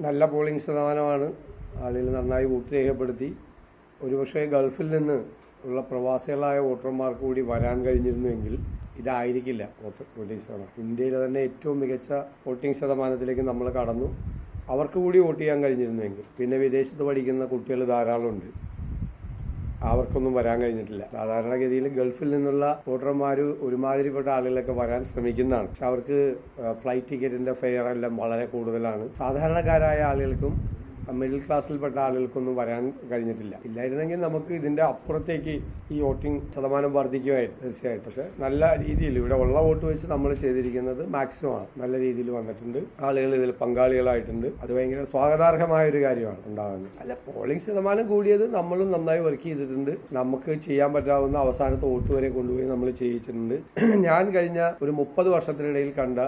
നല്ല പോളിംഗ് ശതമാനമാണ്. ആളുകൾ നന്നായി വോട്ട് രേഖപ്പെടുത്തി. ഒരുപക്ഷെ ഗൾഫിൽ നിന്ന് ഉള്ള പ്രവാസികളായ വോട്ടർമാർക്ക് കൂടി വരാൻ കഴിഞ്ഞിരുന്നുവെങ്കിൽ ഇതായിരിക്കില്ല വോട്ടിംഗ് ശതമാനം. ഇന്ത്യയിലെ തന്നെ ഏറ്റവും മികച്ച വോട്ടിംഗ് ശതമാനത്തിലേക്ക് നമ്മൾ കടന്നു. അവർക്ക് കൂടി വോട്ട് ചെയ്യാൻ കഴിഞ്ഞിരുന്നുവെങ്കിൽ. പിന്നെ വിദേശത്ത് പഠിക്കുന്ന കുട്ടികൾ ധാരാളമുണ്ട്, അവർക്കൊന്നും വരാൻ കഴിഞ്ഞിട്ടില്ല. സാധാരണഗതിയിൽ ഗൾഫിൽ നിന്നുള്ള വോട്ടർമാർ ഒരുമാതിരിപ്പെട്ട ആളുകളൊക്കെ വരാൻ ശ്രമിക്കുന്നതാണ്. പക്ഷെ അവർക്ക് ഫ്ലൈറ്റ് ടിക്കറ്റിന്റെ ഫെയർ എല്ലാം വളരെ കൂടുതലാണ്. സാധാരണക്കാരായ ആളുകൾക്കും മിഡിൽ ക്ലാസ്സിൽപ്പെട്ട ആളുകൾക്കൊന്നും വരാൻ കഴിഞ്ഞിട്ടില്ല. ഇല്ലായിരുന്നെങ്കിൽ നമുക്ക് ഇതിന്റെ അപ്പുറത്തേക്ക് ഈ വോട്ടിംഗ് ശതമാനം വർദ്ധിക്കുമായിരുന്നു തീർച്ചയായിട്ടും. പക്ഷെ നല്ല രീതിയിൽ ഇവിടെ ഉള്ള വോട്ട് വെച്ച് നമ്മൾ ചെയ്തിരിക്കുന്നത് മാക്സിമം ആണ്. നല്ല രീതിയിൽ വന്നിട്ടുണ്ട്. ആളുകൾ ഇതിൽ പങ്കാളികളായിട്ടുണ്ട്. അത് ഭയങ്കര സ്വാഗതാർഹമായ ഒരു കാര്യമാണ് ഉണ്ടാകുന്നത്. അല്ല, പോളിംഗ് ശതമാനം കൂടിയത് നമ്മളും നന്നായി വർക്ക് ചെയ്തിട്ടുണ്ട്. നമുക്ക് ചെയ്യാൻ പറ്റാവുന്ന അവസാനത്തെ വോട്ട് വരെ കൊണ്ടുപോയി നമ്മൾ ചെയ്യിച്ചിട്ടുണ്ട്. ഞാൻ കഴിഞ്ഞ ഒരു 30 വർഷത്തിനിടയിൽ കണ്ട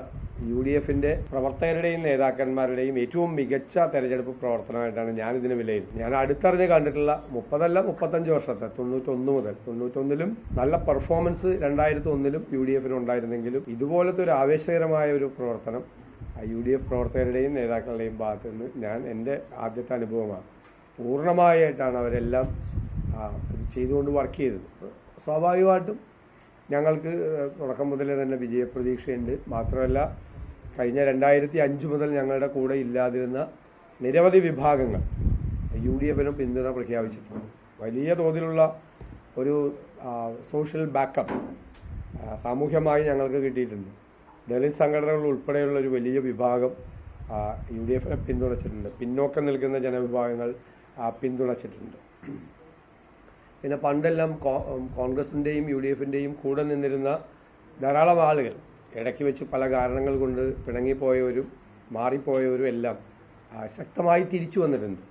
UDFന്റെ പ്രവർത്തകരുടെയും നേതാക്കന്മാരുടെയും ഏറ്റവും മികച്ച തെരഞ്ഞെടുപ്പ് പ്രവർത്തനമായിട്ടാണ് ഞാൻ ഇതിനെ വിലയിരുത്തുന്നത്. ഞാൻ അടുത്തറിഞ്ഞ് കണ്ടിട്ടുള്ള 35 വർഷത്തെ 91 മുതൽ 91ലും നല്ല പെർഫോമൻസ് 2001ലും UDFന് ഉണ്ടായിരുന്നെങ്കിലും ഇതുപോലത്തെ ഒരു ആവേശകരമായ ഒരു പ്രവർത്തനം UDF പ്രവർത്തകരുടെയും നേതാക്കളുടെയും ഭാഗത്ത് നിന്ന് ഞാൻ എൻ്റെ ആദ്യത്തെ അനുഭവമാണ്. പൂർണ്ണമായിട്ടാണ് അവരെല്ലാം ചെയ്തുകൊണ്ട് വർക്ക് ചെയ്തത്. സ്വാഭാവികമായിട്ടും ഞങ്ങൾക്ക് തുടക്കം മുതലേ തന്നെ വിജയപ്രതീക്ഷയുണ്ട്. മാത്രമല്ല, കഴിഞ്ഞ 2005 മുതൽ ഞങ്ങളുടെ കൂടെ ഇല്ലാതിരുന്ന നിരവധി വിഭാഗങ്ങൾ UDFനും പിന്തുണ പ്രഖ്യാപിച്ചിട്ടുണ്ട്. വലിയ തോതിലുള്ള ഒരു സോഷ്യൽ ബാക്കപ്പ് സാമൂഹ്യമായി ഞങ്ങൾക്ക് കിട്ടിയിട്ടുണ്ട്. ദളിത് സംഘടനകൾ ഉൾപ്പെടെയുള്ള ഒരു വലിയ വിഭാഗം UDFനെ പിന്തുണച്ചിട്ടുണ്ട്. പിന്നോക്കം നിൽക്കുന്ന ജനവിഭാഗങ്ങൾ പിന്തുണച്ചിട്ടുണ്ട്. പിന്നെ പണ്ടെല്ലാം കോൺഗ്രസിൻ്റെയും UDFന്റെയും കൂടെ നിന്നിരുന്ന ധാരാളം ആളുകൾ ഇടയ്ക്ക് വെച്ച് പല കാരണങ്ങൾ കൊണ്ട് പിണങ്ങിപ്പോയവരും മാറിപ്പോയവരും എല്ലാം ശക്തമായി തിരിച്ചു വന്നിട്ടുണ്ട്.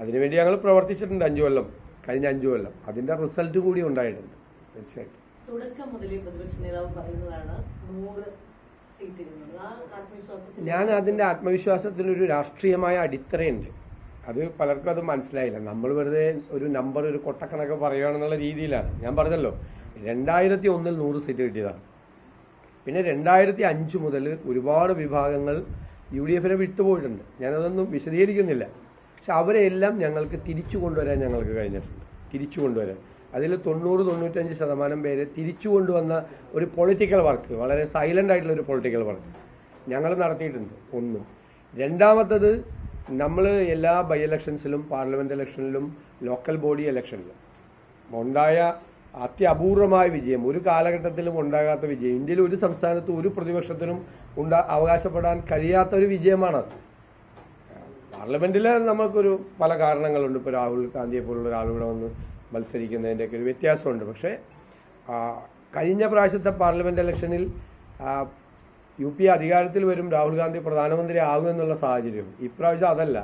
അതിനുവേണ്ടി ഞങ്ങൾ പ്രവർത്തിച്ചിട്ടുണ്ട് 5 കൊല്ലം, കഴിഞ്ഞ 5 കൊല്ലം. അതിൻ്റെ റിസൾട്ട് കൂടി ഉണ്ടായിട്ടുണ്ട് തീർച്ചയായിട്ടും. തുടക്കം മുതലേ പ്രതിപക്ഷ നേതാവ് പറയുന്നതാണ് 100 സീറ്റ്. ഞാൻ അതിൻ്റെ ആത്മവിശ്വാസത്തിനൊരു രാഷ്ട്രീയമായ അടിത്തറയുണ്ട്. അത് പലർക്കും അത് മനസ്സിലായില്ല. നമ്മൾ വെറുതെ ഒരു നമ്പർ, ഒരു കൊട്ടക്കണക്ക് പറയുകയാണെന്നുള്ള രീതിയിലാണ്. ഞാൻ പറഞ്ഞല്ലോ, 2001 100 സീറ്റ് കിട്ടിയതാണ്. പിന്നെ 2005 മുതൽ ഒരുപാട് വിഭാഗങ്ങൾ UDFനെ വിട്ടുപോയിട്ടുണ്ട്. ഞാനതൊന്നും വിശദീകരിക്കുന്നില്ല. പക്ഷെ അവരെല്ലാം ഞങ്ങൾക്ക് തിരിച്ചു കൊണ്ടുവരാൻ ഞങ്ങൾക്ക് കഴിഞ്ഞിട്ടുണ്ട്. തിരിച്ചു കൊണ്ടുവരാൻ അതിൽ 90-95% പേരെ തിരിച്ചു കൊണ്ടുവന്ന ഒരു പൊളിറ്റിക്കൽ വർക്ക്, വളരെ സൈലന്റ് ആയിട്ടുള്ള ഒരു പൊളിറ്റിക്കൽ വർക്ക് ഞങ്ങൾ നടത്തിയിട്ടുണ്ട്. ഒന്ന്. രണ്ടാമത്തത്, നമ്മൾ എല്ലാ ബൈ ഇലക്ഷൻസിലും പാർലമെന്റ് ഇലക്ഷനിലും ലോക്കൽ ബോഡി ഇലക്ഷനിലും ഉണ്ടായ അത്യപൂർവമായ വിജയം, ഒരു കാലഘട്ടത്തിലും ഉണ്ടാകാത്ത വിജയം, ഇന്ത്യയിൽ ഒരു സംസ്ഥാനത്തും ഒരു പ്രതിപക്ഷത്തിനും അവകാശപ്പെടാൻ കഴിയാത്ത ഒരു വിജയമാണത്. പാർലമെന്റിൽ നമുക്കൊരു പല കാരണങ്ങളുണ്ട്. ഇപ്പോൾ രാഹുൽ ഗാന്ധിയെ പോലുള്ള ഒരാളിവിടെ വന്ന് മത്സരിക്കുന്നതിൻ്റെയൊക്കെ ഒരു വ്യത്യാസമുണ്ട്. പക്ഷേ കഴിഞ്ഞ പ്രാവശ്യത്തെ പാർലമെന്റ് ഇലക്ഷനിൽ UP അധികാരത്തിൽ വരും, രാഹുൽ ഗാന്ധി പ്രധാനമന്ത്രി ആകുമെന്നുള്ള സാഹചര്യം. ഇപ്രാവശ്യം അതല്ല.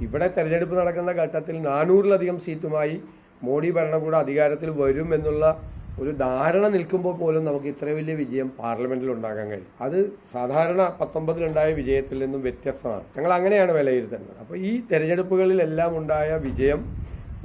ഇവിടെ തെരഞ്ഞെടുപ്പ് നടക്കുന്ന ഘട്ടത്തിൽ 400-ലധികം സീറ്റുമായി മോഡി ഭരണകൂടം അധികാരത്തിൽ വരും എന്നുള്ള ഒരു ധാരണ നിൽക്കുമ്പോൾ പോലും നമുക്ക് ഇത്ര വലിയ വിജയം പാർലമെന്റിൽ ഉണ്ടാക്കാൻ കഴിയും. അത് സാധാരണ 19-ലുണ്ടായ വിജയത്തിൽ നിന്നും വ്യത്യസ്തമാണ്. ഞങ്ങൾ അങ്ങനെയാണ് വിലയിരുത്തുന്നത്. അപ്പോൾ ഈ തെരഞ്ഞെടുപ്പുകളിലെല്ലാം ഉണ്ടായ വിജയം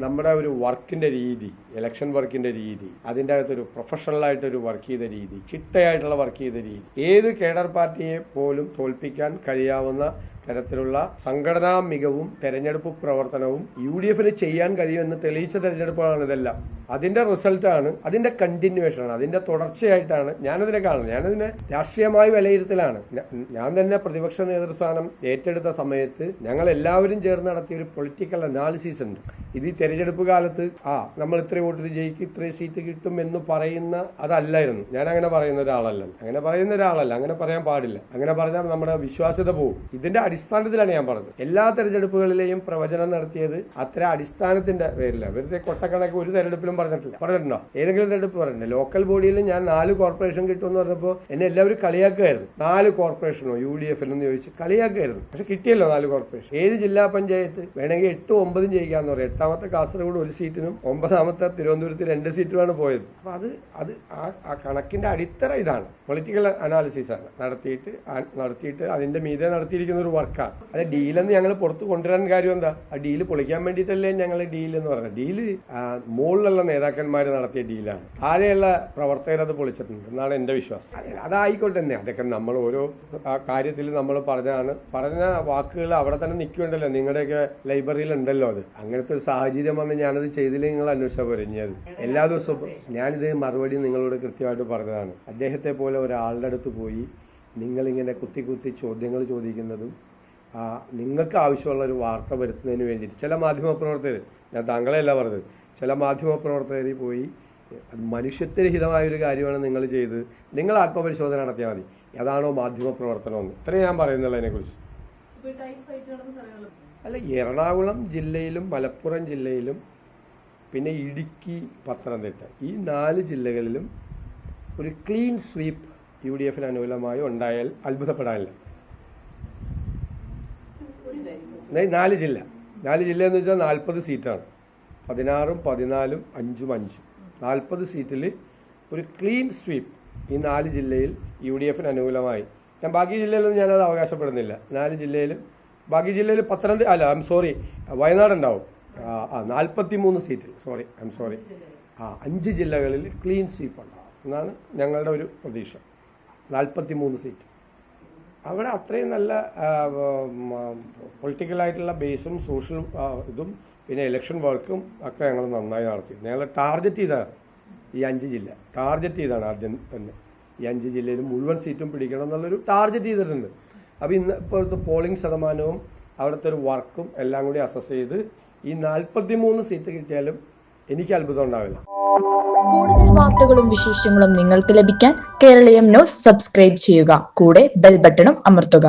നമ്മുടെ ഒരു വർക്കിന്റെ രീതി, ഇലക്ഷൻ വർക്കിന്റെ രീതി, അതിൻ്റെ അകത്തൊരു പ്രൊഫഷണലായിട്ടൊരു വർക്ക് ചെയ്ത രീതി, ചിട്ടയായിട്ടുള്ള വർക്ക് ചെയ്ത രീതി, ഏത് കേഡർ പാർട്ടിയെ പോലും തോൽപ്പിക്കാൻ കഴിയാവുന്ന തരത്തിലുള്ള സംഘടനാ മികവും തെരഞ്ഞെടുപ്പ് പ്രവർത്തനവും UDFന് ചെയ്യാൻ കഴിയുമെന്ന് തെളിയിച്ച തെരഞ്ഞെടുപ്പുകളാണ് ഇതെല്ലാം. അതിന്റെ റിസൾട്ടാണ്, അതിന്റെ കണ്ടിന്യൂവേഷനാണ്, അതിന്റെ തുടർച്ചയായിട്ടാണ് ഞാനതിനെ കാണുന്നത്. ഞാനതിനെ രാഷ്ട്രീയമായി വിലയിരുത്തലാണ്. ഞാൻ തന്നെ പ്രതിപക്ഷ നേതൃസ്ഥാനം ഏറ്റെടുത്ത സമയത്ത് ഞങ്ങൾ എല്ലാവരും ചേർന്ന് നടത്തിയ ഒരു പൊളിറ്റിക്കൽ അനാലിസിസ് ഉണ്ട്. ഇത് ഈ തെരഞ്ഞെടുപ്പ് കാലത്ത് നമ്മൾ ഇത്രയും വോട്ടിന് ജയിക്കും, ഇത്രയും സീറ്റ് കിട്ടും എന്ന് പറയുന്ന അതല്ലായിരുന്നു. ഞാൻ അങ്ങനെ പറയുന്ന ഒരാളല്ല. അങ്ങനെ പറയാൻ പാടില്ല. അങ്ങനെ പറഞ്ഞാൽ നമ്മുടെ വിശ്വാസ്യത പോകും. ഇതിന്റെ അടിസ്ഥാനത്തിലാണ് ഞാൻ പറഞ്ഞത്. എല്ലാ തെരഞ്ഞെടുപ്പുകളിലെയും പ്രവചനം നടത്തിയത് അത്ര അടിസ്ഥാനത്തിന്റെ പേരില്ല. വെറുതെ കൊട്ടക്കണക്ക് ഒരു തെരഞ്ഞെടുപ്പിലും പറഞ്ഞിട്ടുണ്ടോ? ഏതെങ്കിലും തെരഞ്ഞെടുപ്പ് പറഞ്ഞില്ല. ലോക്കൽ ബോഡിയിൽ ഞാൻ 4 കോർപ്പറേഷൻ കിട്ടുമെന്ന് പറഞ്ഞപ്പോൾ എന്നെ എല്ലാവരും കളിയാക്കുമായിരുന്നു. 4 കോർപ്പറേഷനോ UDFനെന്ന് ചോദിച്ച് കളിയാക്കുമായിരുന്നു. പക്ഷെ കിട്ടിയല്ലോ 4 കോർപ്പറേഷൻ. 7 ജില്ലാ പഞ്ചായത്ത് വേണമെങ്കിൽ 8-9 ജയിക്കാന്ന് പറയും. 8ാമത്തെ കാസർഗോഡ് 1 സീറ്റിനും 9ാമത്തെ തിരുവനന്തപുരത്ത് 2 സീറ്റുമാണ് പോയത്. അപ്പോൾ അത് ആ കണക്കിൻ്റെ അടിത്തറ ഇതാണ്. പൊളിറ്റിക്കൽ അനാലിസിസ് ആണ് നടത്തിയിട്ട് അതിൻ്റെ മീതെ നടത്തിയിരിക്കുന്ന ഒരു വർക്കാണ്. അത് ഡീലെന്ന് ഞങ്ങൾ പുറത്ത് കൊണ്ടുവരാൻ കാര്യം എന്താ? ആ ഡീല് പൊളിക്കാൻ വേണ്ടിയിട്ടല്ലേ ഞങ്ങൾ ഡീൽ എന്ന് പറഞ്ഞത്. ഡീല് മുകളിലുള്ള നേതാക്കന്മാർ നടത്തിയ ഡീലാണ്. താഴെയുള്ള പ്രവർത്തകർ അത് പൊളിച്ചിട്ടുണ്ട് എന്നാണ് എൻ്റെ വിശ്വാസം. അതായിക്കോട്ടെ തന്നെ, അതൊക്കെ നമ്മൾ ഓരോ കാര്യത്തിൽ നമ്മൾ പറഞ്ഞ വാക്കുകൾ അവിടെ തന്നെ നിൽക്കുന്നുണ്ടല്ലോ. നിങ്ങളുടെയൊക്കെ ലൈബ്രറിയിൽ ഉണ്ടല്ലോ. അത് അങ്ങനത്തെ ഒരു സാഹചര്യം വന്ന് ഞാനത് ചെയ്തില്ലെങ്കിൽ നിങ്ങൾ അന്വേഷിച്ചാൽ പോരഞ്ഞത്. എല്ലാ ദിവസവും ഞാനിത് മറുപടി നിങ്ങളോട് കൃത്യമായിട്ട് പറഞ്ഞതാണ്. അദ്ദേഹത്തെ പോലെ ഒരാളുടെ അടുത്ത് പോയി നിങ്ങളിങ്ങനെ കുത്തി ചോദ്യങ്ങൾ ചോദിക്കുന്നതും നിങ്ങൾക്ക് ആവശ്യമുള്ള ഒരു വാർത്ത വരുത്തുന്നതിന് വേണ്ടിയിട്ട് ചില മാധ്യമപ്രവർത്തകർ, ഞാൻ താങ്കളെയല്ല പറഞ്ഞത്, ചില മാധ്യമപ്രവർത്തകർ പോയി അത് മനുഷ്യത്വരഹിതമായൊരു കാര്യമാണ് നിങ്ങൾ ചെയ്ത്, നിങ്ങൾ ആത്മപരിശോധന നടത്തിയാൽ മതി. അതാണോ മാധ്യമപ്രവർത്തനമെന്ന് ഇത്രയും ഞാൻ പറയുന്നുള്ളൂ അതിനെക്കുറിച്ച്. അല്ല, എറണാകുളം ജില്ലയിലും മലപ്പുറം ജില്ലയിലും പിന്നെ ഇടുക്കി, പത്തനംതിട്ട ഈ 4 ജില്ലകളിലും ഒരു ക്ലീൻ സ്വീപ്പ് UDF അനുകൂലമായി ഉണ്ടായാൽ അത്ഭുതപ്പെടാനില്ല. 4 ജില്ല എന്ന് വെച്ചാൽ 40 സീറ്റാണ്. 16, 14, 5, 5 40 സീറ്റിൽ ഒരു ക്ലീൻ സ്വീപ്പ് ഈ 4 ജില്ലയിൽ UDF അനുകൂലമായി. ഞാൻ ബാക്കി ജില്ലയിലൊന്നും ഞാനത് അവകാശപ്പെടുന്നില്ല. 4 ജില്ലയിലും ബാക്കി ജില്ലയിൽ വയനാട് ഉണ്ടാവും. 43 സീറ്റിൽ 5 ജില്ലകളിൽ ക്ലീൻ സ്വീപ്പ് ഉണ്ടാവും എന്നാണ് ഞങ്ങളുടെ ഒരു പ്രതീക്ഷ. 43 സീറ്റ് അവിടെ അത്രയും നല്ല പൊളിറ്റിക്കലായിട്ടുള്ള ബേസും സോഷ്യൽ ഇതും പിന്നെ ഇലക്ഷൻ വർക്കും ഒക്കെ ഞങ്ങൾ നന്നായി നടത്തി. ഞങ്ങൾ ടാർഗറ്റ് ചെയ്താണ് ഈ 5 ജില്ല. ആദ്യം തന്നെ ഈ 5 ജില്ലയിൽ മുഴുവൻ സീറ്റും പിടിക്കണം എന്നുള്ളൊരു ടാർഗറ്റ് ചെയ്തിട്ടുണ്ട്. അപ്പോൾ ഇപ്പോഴത്തെ പോളിംഗ് ശതമാനവും അവിടുത്തെ ഒരു വർക്കും എല്ലാം കൂടി അസസ് ചെയ്ത് ഈ 43 സീറ്റ് കിട്ടിയാലും എനിക്ക് അത്ഭുതം ഉണ്ടാവില്ല. കൂടുതൽ വാർത്തകളും വിശേഷങ്ങളും നിങ്ങൾക്ക് ലഭിക്കാൻ കേരളീയം ന്യൂസ് സബ്സ്ക്രൈബ് ചെയ്യുക. കൂടെ ബെൽ ബട്ടണും അമർത്തുക.